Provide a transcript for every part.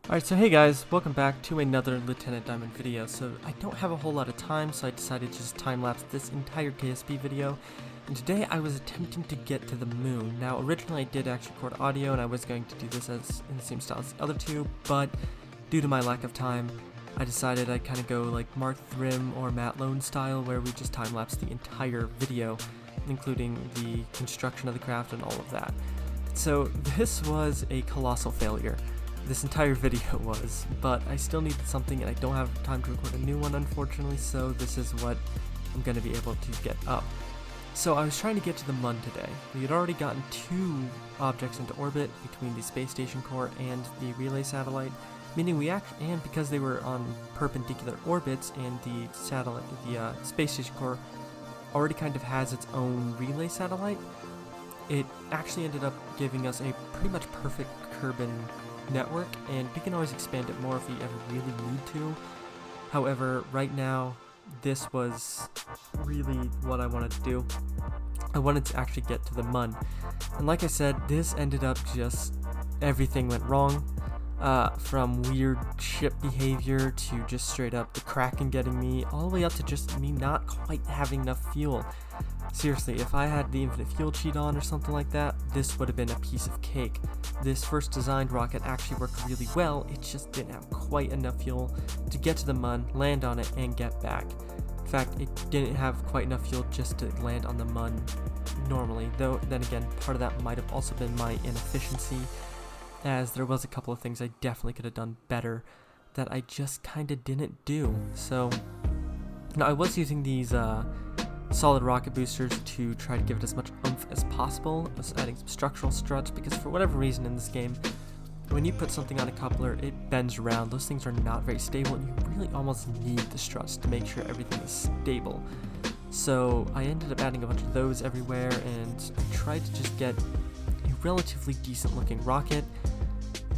Alright, so hey guys, welcome back to another Lieutenant Diamond video. So I don't have a whole lot of time, so I decided to just time-lapse this entire KSP video. And today I was attempting to get to the moon. Now originally I did actually record audio and I was going to do this as in the same style as the other two, but due to my lack of time, I decided I'd kind of go like Mark Thrim or Matt Lone style, where we just time-lapse the entire video, including the construction of the craft and all of that. So this was a colossal failure. This entire video was, but I still needed something and I don't have time to record a new one unfortunately, so this is what I'm going to be able to get up. So I was trying to get to the Mun today. We had already gotten two objects into orbit between the space station core and the relay satellite, meaning and because they were on perpendicular orbits and the space station core already kind of has its own relay satellite, it actually ended up giving us a pretty much perfect Kerbal network, and we can always expand it more if we ever really need to. However, right now, this was really what I wanted to do. I wanted to actually get to the Mun, and like I said, this ended up just everything went wrong. From weird ship behavior to just straight up the Kraken getting me, all the way up to just me not quite having enough fuel. Seriously, if I had the infinite fuel cheat on or something like that, this would have been a piece of cake. This first designed rocket actually worked really well, it just didn't have quite enough fuel to get to the Mun, land on it, and get back. In fact, it didn't have quite enough fuel just to land on the Mun normally, though then again, part of that might have also been my inefficiency, as there was a couple of things I definitely could have done better that I just kinda didn't do. So, now I was using these solid rocket boosters to try to give it as much oomph as possible. I was adding some structural struts because for whatever reason in this game, when you put something on a coupler, it bends around. Those things are not very stable and you really almost need the struts to make sure everything is stable. So I ended up adding a bunch of those everywhere and I tried to just get a relatively decent looking rocket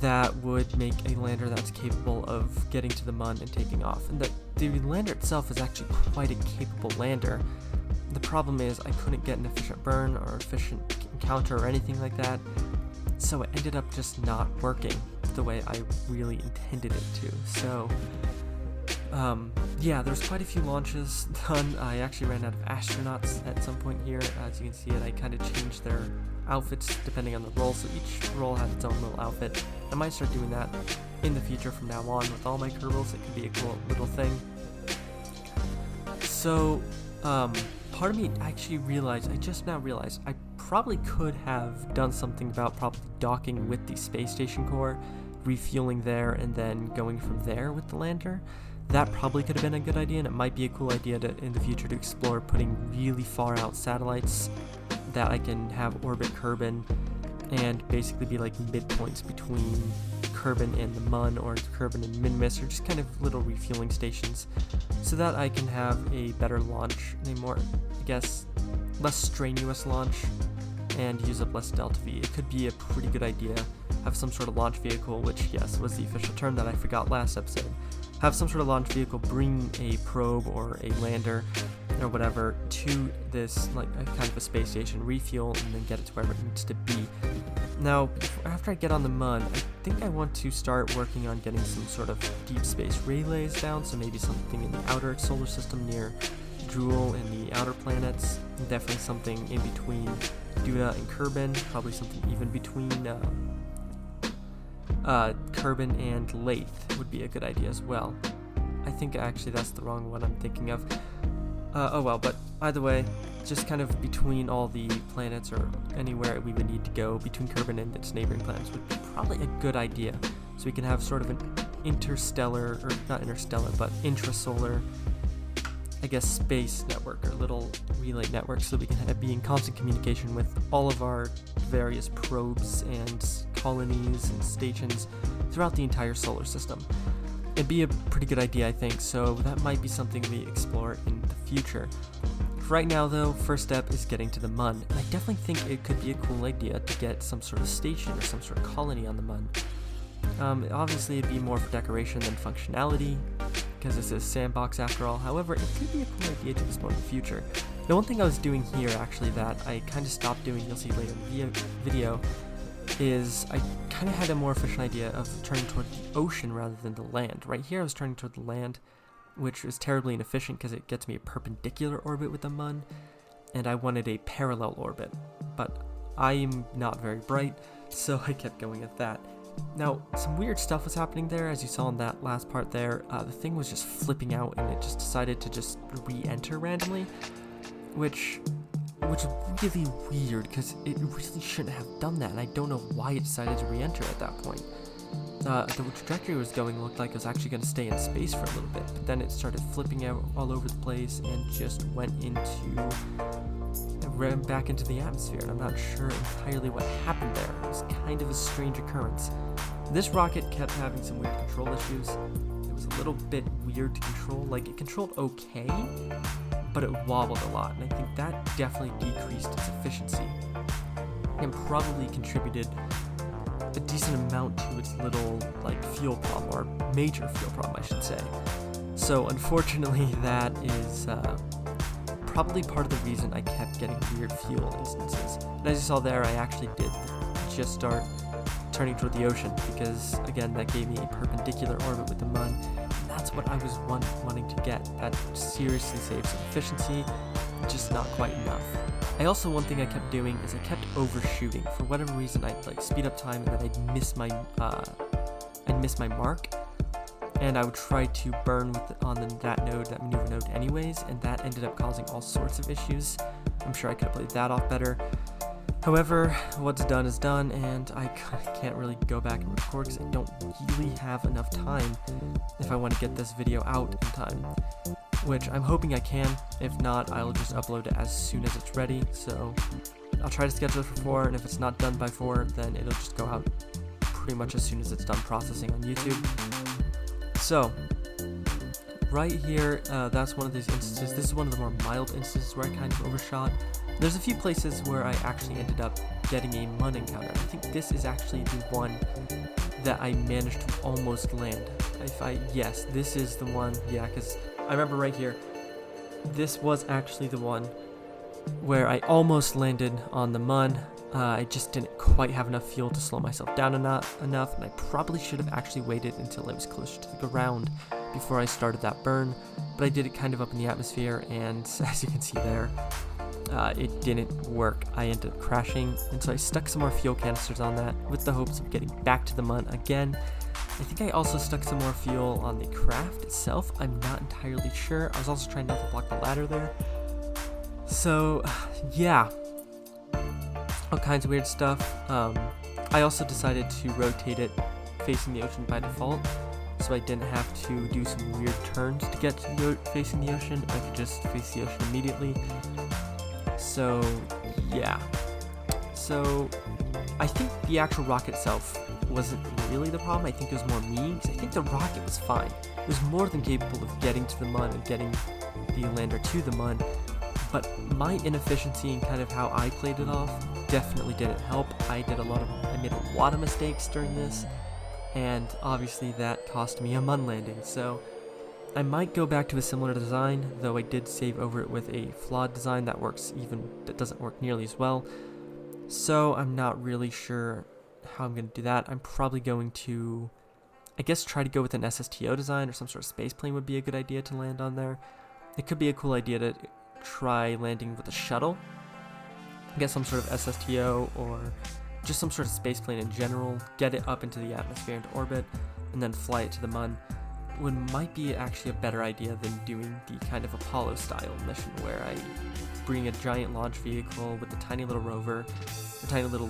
that would make a lander that's capable of getting to the Mun and taking off. And the lander itself is actually quite a capable lander. The problem is I couldn't get an efficient burn or efficient encounter or anything like that, so it ended up just not working the way I really intended it to. So, yeah, there's quite a few launches done. I actually ran out of astronauts at some point here. As you can see, I kind of changed their outfits depending on the role, so each role had its own little outfit. I might start doing that in the future from now on with all my Kerbals. It could be a cool little thing. So, part of me actually I just now realized I probably could have done something about probably docking with the space station core, refueling there, and then going from there with the lander. That probably could have been a good idea, and it might be a cool idea in the future to explore putting really far out satellites that I can have orbit Kerbal and basically be like midpoints between Kerbal and the Mun, or Kerbal and Minmus, or just kind of little refueling stations, so that I can have a better launch, a more, I guess, less strenuous launch, and use up less Delta V. It could be a pretty good idea. Have some sort of launch vehicle, which, yes, was the official term that I forgot last episode. Have some sort of launch vehicle bring a probe or a lander or whatever to this, like, a kind of a space station, refuel, and then get it to wherever it needs to be. Now, after I get on the Mun, I think I want to start working on getting some sort of deep space relays down, so maybe something in the outer solar system near Jewel and the outer planets, and definitely something in between Duna and Kerbal, probably something even between Kerbal and Lathe would be a good idea as well. I think actually that's the wrong one I'm thinking of. Oh well, but either way, just kind of between all the planets or anywhere we would need to go between Kerbal and its neighboring planets would be probably a good idea. So we can have sort of an interstellar, or not interstellar, but intrasolar, I guess, space network or little relay network, so we can be in constant communication with all of our various probes and colonies and stations throughout the entire solar system. It'd be a pretty good idea, I think, so that might be something we explore in the future. For right now, though, first step is getting to the Mun, and I definitely think it could be a cool idea to get some sort of station or some sort of colony on the Mun. Obviously, it'd be more for decoration than functionality, because this is a sandbox after all. However, it could be a cool idea to explore in the future. The one thing I was doing here, actually, that I kind of stopped doing, you'll see later in the video, is I kind of had a more efficient idea of turning toward the ocean rather than the land. Right here I was turning toward the land, which was terribly inefficient because it gets me a perpendicular orbit with the Mun, and I wanted a parallel orbit, but I'm not very bright, so I kept going at that. Now, some weird stuff was happening there, as you saw in that last part there. The thing was just flipping out, and it just decided to just re-enter randomly, which was really weird, because it really shouldn't have done that, and I don't know why it decided to re-enter at that point. The trajectory it was going looked like it was actually going to stay in space for a little bit, but then it started flipping out all over the place and just went back into the atmosphere, and I'm not sure entirely what happened there. It was kind of a strange occurrence. This rocket kept having some weird control issues. It was a little bit weird to control. Like, it controlled okay, but it wobbled a lot, and I think that definitely decreased its efficiency and probably contributed a decent amount to its little, like, fuel problem, or major fuel problem, I should say. So unfortunately, that is probably part of the reason I kept getting weird fuel instances. And as you saw there, I actually did just start turning toward the ocean, because again, that gave me a perpendicular orbit with the Mun, and that's what I was wanting to get. That seriously saved some efficiency, just not quite enough. Also, one thing I kept doing is I kept overshooting. For whatever reason, I'd like speed up time, and then I'd miss my mark, and I would try to burn on that maneuver node anyways, and that ended up causing all sorts of issues. I'm sure I could have played that off better. However, what's done is done, and I can't really go back and record because I don't really have enough time if I want to get this video out in time, which I'm hoping I can. If not, I'll just upload it as soon as it's ready. So I'll try to schedule it for 4, and if it's not done by 4, then it'll just go out pretty much as soon as it's done processing on YouTube. So right here, that's one of these instances. This is one of the more mild instances where I kind of overshot. There's a few places where I actually ended up getting a Mun encounter. I think this is actually the one that I managed to almost land. Yes, this is the one, yeah, because I remember right here, this was actually the one where I almost landed on the Mun. I just didn't quite have enough fuel to slow myself down enough, and I probably should have actually waited until I was closer to the ground before I started that burn, but I did it kind of up in the atmosphere, and as you can see there, it didn't work. I ended up crashing, and so I stuck some more fuel canisters on that with the hopes of getting back to the Mun again. I think I also stuck some more fuel on the craft itself. I'm not entirely sure. I was also trying not to block the ladder there. So, yeah. All kinds of weird stuff. I also decided to rotate it facing the ocean by default, so I didn't have to do some weird turns to get to facing the ocean. I could just face the ocean immediately. So, yeah. So, I think the actual rocket itself wasn't really the problem. I think it was more me, because I think the rocket was fine. It was more than capable of getting to the Mun and getting the lander to the Mun, but my inefficiency and kind of how I played it off definitely didn't help. I made a lot of mistakes during this, and obviously that cost me a Mun landing. So I might go back to a similar design, though I did save over it with a flawed design that doesn't work nearly as well. So I'm not really sure how I'm going to do that. I'm probably going to, I guess, try to go with an SSTO design, or some sort of space plane would be a good idea to land on there. It could be a cool idea to try landing with a shuttle, get some sort of SSTO, or just some sort of space plane in general, get it up into the atmosphere into orbit, and then fly it to the Mun. Might be actually a better idea than doing the kind of Apollo style mission where I bring a giant launch vehicle with a tiny little rover, a tiny little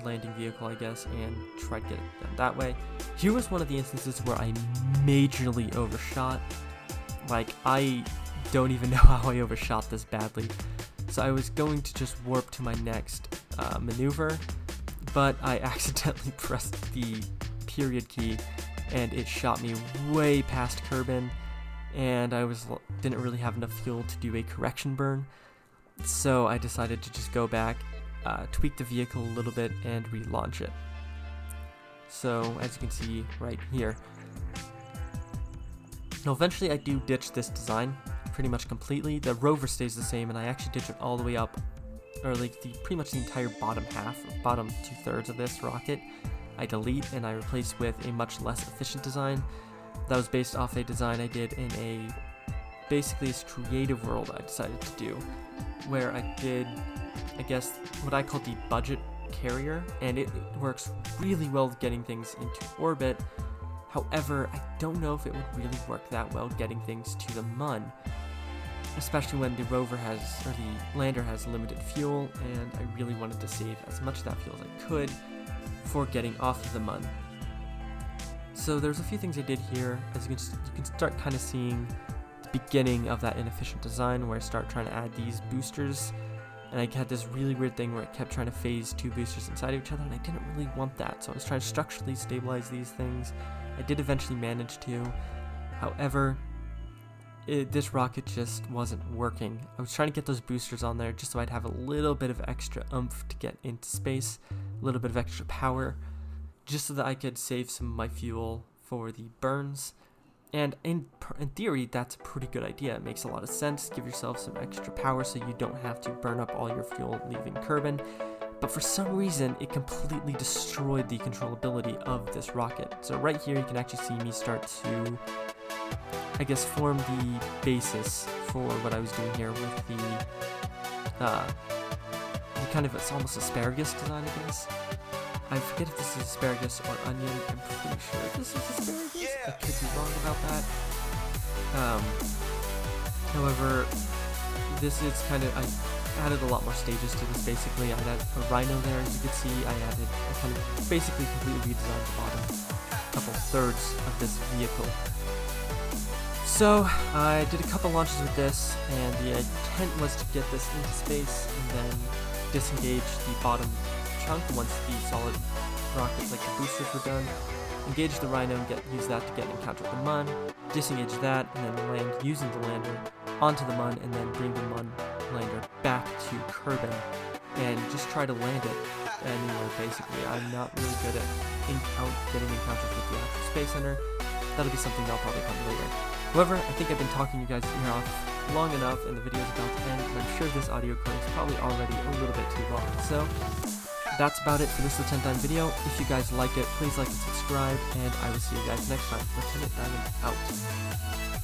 landing vehicle, I guess, and try to get it done that way. Here was one of the instances where I majorly overshot. Like, I don't even know how I overshot this badly. So I was going to just warp to my next maneuver, but I accidentally pressed the period key, and it shot me way past Kerbal, and I didn't really have enough fuel to do a correction burn. So I decided to just go back, tweak the vehicle a little bit, and relaunch it. So as you can see right here. Now eventually I do ditch this design pretty much completely. The rover stays the same, and I actually ditch it all the way up or like pretty much the entire bottom half, or bottom 2/3 of this rocket, I delete and I replace with a much less efficient design. That was based off a design I did in basically this creative world I decided to do, where I did, I guess, what I call the budget carrier, and it works really well with getting things into orbit. However, I don't know if it would really work that well getting things to the Mun, especially when the rover has, or the lander has limited fuel, and I really wanted to save as much of that fuel as I could for getting off of the Mun. So there's a few things I did here. As you can start kind of seeing the beginning of that inefficient design, where I start trying to add these boosters, and I had this really weird thing where it kept trying to phase two boosters inside of each other, and I didn't really want that, so I was trying to structurally stabilize these things. I did eventually manage to. However, this rocket just wasn't working. I was trying to get those boosters on there just so I'd have a little bit of extra oomph to get into space, a little bit of extra power, just so that I could save some of my fuel for the burns. And in theory, that's a pretty good idea. It makes a lot of sense. Give yourself some extra power so you don't have to burn up all your fuel leaving Kerbal. But for some reason, it completely destroyed the controllability of this rocket. So right here, you can actually see me start to, I guess, form the basis for what I was doing here with the kind of, it's almost asparagus design, I guess. I forget if this is asparagus or onion. I'm pretty sure this is asparagus. I could be wrong about that. However, this is kind of, I added a lot more stages to this. Basically, I had a rhino there. As you can see, I kind of basically completely redesigned the bottom couple thirds of this vehicle. So I did a couple launches with this, and the intent was to get this into space and then disengage the bottom chunk once the solid rockets, like the boosters, were done. Engage the rhino and use that to get an encounter with the Mun, disengage that, and then land using the lander onto the Mun, and then bring the Mun lander back to Kerbal and just try to land it anywhere. Basically, I'm not really good at getting encounters with the actual Space Center. That'll be something that'll probably come later. However, I think I've been talking you guys ear off long enough, and the video's about to end, and I'm sure this audio recording is probably already a little bit too long. So that's about it for this Lieutenant Diamond video. If you guys like it, please like and subscribe, and I will see you guys next time. Lieutenant Diamond out.